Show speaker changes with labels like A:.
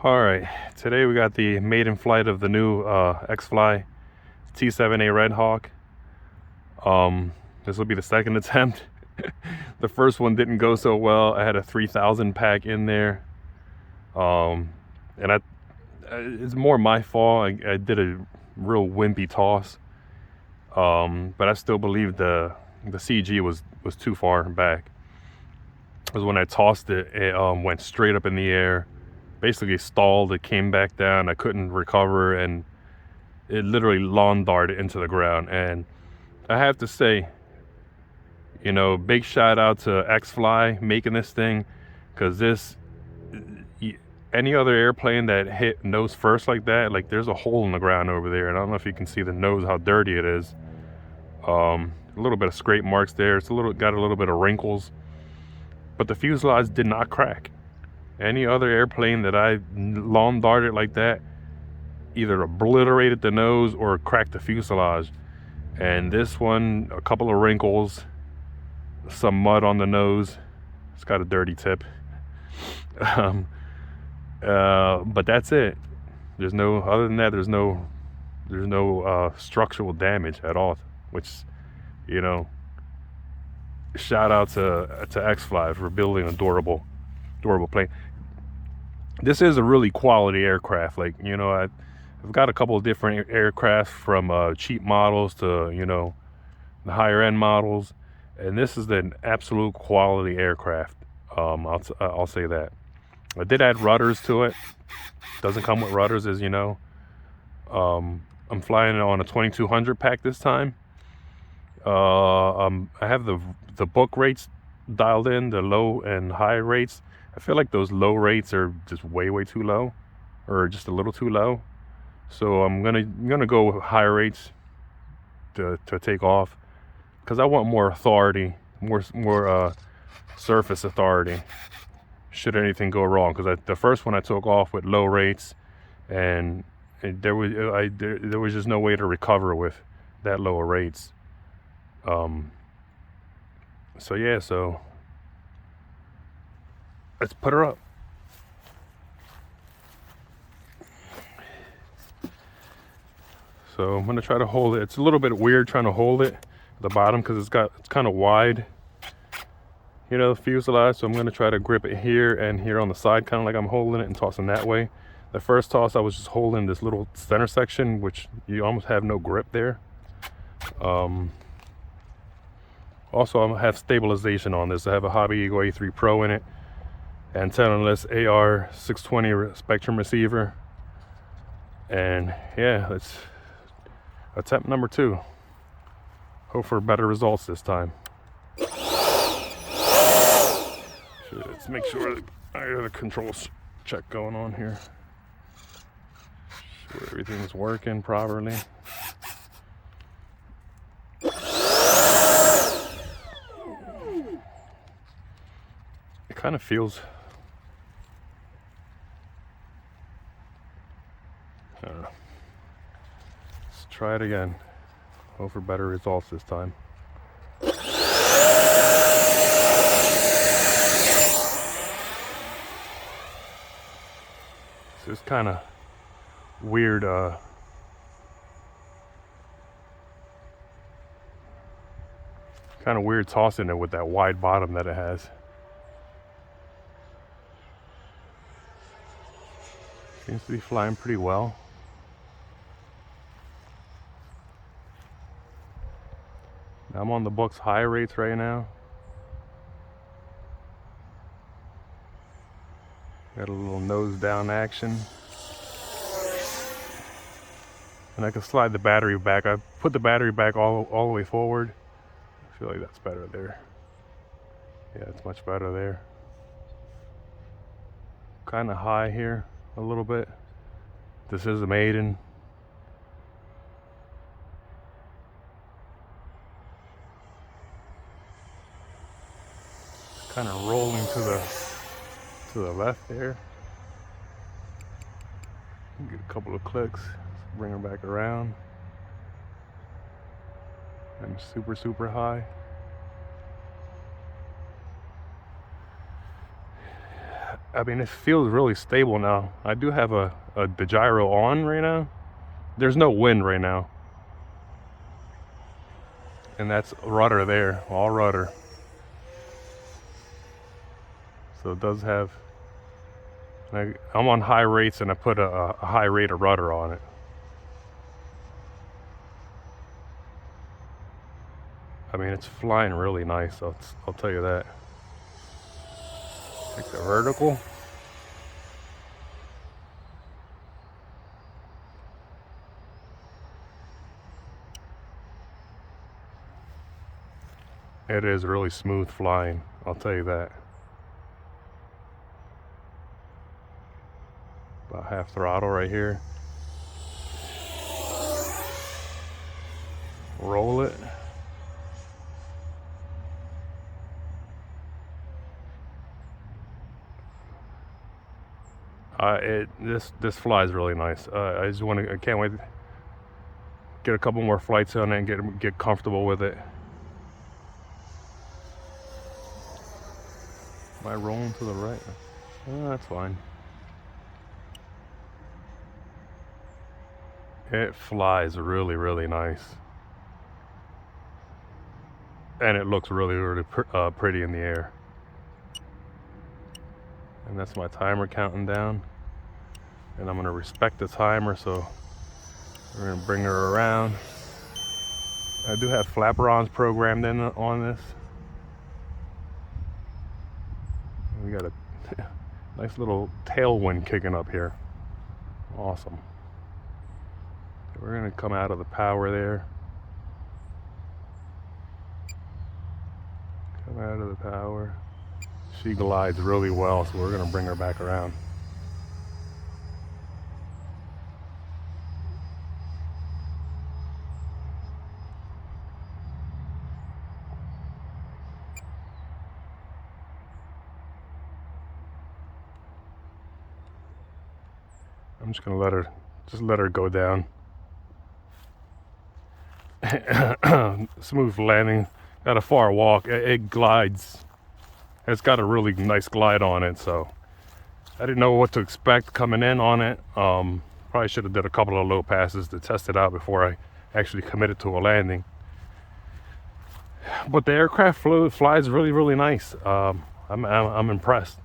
A: Alright, today we got the maiden flight of the new XFLY T-7A Red Hawk. This will be the second attempt. The first one didn't go so well. I had a 3,000 pack in there. And it's more my fault. I did a real wimpy toss. But I still believe the CG was too far back. Because when I tossed it, it went straight up in the air. Basically stalled, it came back down, I couldn't recover, and it literally lawn darted into the ground. And I have to say, you know, big shout out to XFLY making this thing, because any other airplane that hit nose first like that, like there's a hole in the ground over there, and I don't know if you can see the nose, how dirty it is. A little bit of scrape marks there. It's got a little bit of wrinkles, but the fuselage did not crack. Any other airplane that I lawn darted like that either obliterated the nose or cracked the fuselage. And this one, a couple of wrinkles, some mud on the nose. It's got a dirty tip. But that's it. Other than that, there's no structural damage at all, which, you know, shout out to XFLY for building a durable plane. This is a really quality aircraft. Like, you know, I've got a couple of different aircraft, from cheap models to, you know, the higher end models, and this is an absolute quality aircraft. I'll say that. I did add rudders to it. Doesn't come with rudders, as you know. I'm flying it on a 2200 pack this time. I have the book rates dialed in, the low and high rates. I feel like those low rates are just way too low, or just a little too low. So I'm gonna go with higher rates to take off, because I want more authority, more surface authority should anything go wrong. Because the first one I took off with low rates, and there was just no way to recover with that lower rates. So yeah, so let's put her up. So I'm gonna try to hold it. It's a little bit weird trying to hold it at the bottom, because it's kind of wide, you know, the fuselage. So I'm gonna try to grip it here and here on the side, kind of like I'm holding it and tossing that way. The first toss I was just holding this little center section, which you almost have no grip there. Also, I have stabilization on this. I have a Hobby Eagle A3 Pro in it, antennaless Ar620 Spectrum receiver, and yeah, let's attempt number 2. Hope for better results this time. Let's make sure that I got a controls check going on here. Sure everything's working properly. It kind of feels, I don't know. Let's try it again. Hope for better results this time. So it's kind of weird, tossing it with that wide bottom that it has. Seems to be flying pretty well. I'm on the books high rates right now. Got a little nose down action. And I can slide the battery back. I put the battery back all the way forward. I feel like that's better there. Yeah, it's much better there. Kind of high here a little bit. This is a Maiden. Kind of rolling to the left there. Get a couple of clicks, bring her back around. And super high. I mean, it feels really stable now. I do have the gyro on right now. There's no wind right now. And that's rudder there, all rudder. So it does have, I'm on high rates and I put a high rate of rudder on it. I mean, it's flying really nice, I'll tell you that. Take the vertical. It is really smooth flying, I'll tell you that. About half throttle right here. Roll it. This flies really nice. I can't wait to get a couple more flights on it and get comfortable with it. Am I rolling to the right? Oh, that's fine. It flies really, really nice. And it looks really, really pretty in the air. And that's my timer counting down. And I'm gonna respect the timer, so we're gonna bring her around. I do have flaperons programmed in on this. We got a nice little tailwind kicking up here. Awesome. We're gonna come out of the power there. Come out of the power. She glides really well, so we're gonna bring her back around. I'm just gonna let her go down. Smooth landing. Got a far walk. It glides. It's got a really nice glide on it, so I didn't know what to expect coming in on it. Probably should have did a couple of low passes to test it out before I actually committed to a landing. But the aircraft flies really, really nice. I'm impressed.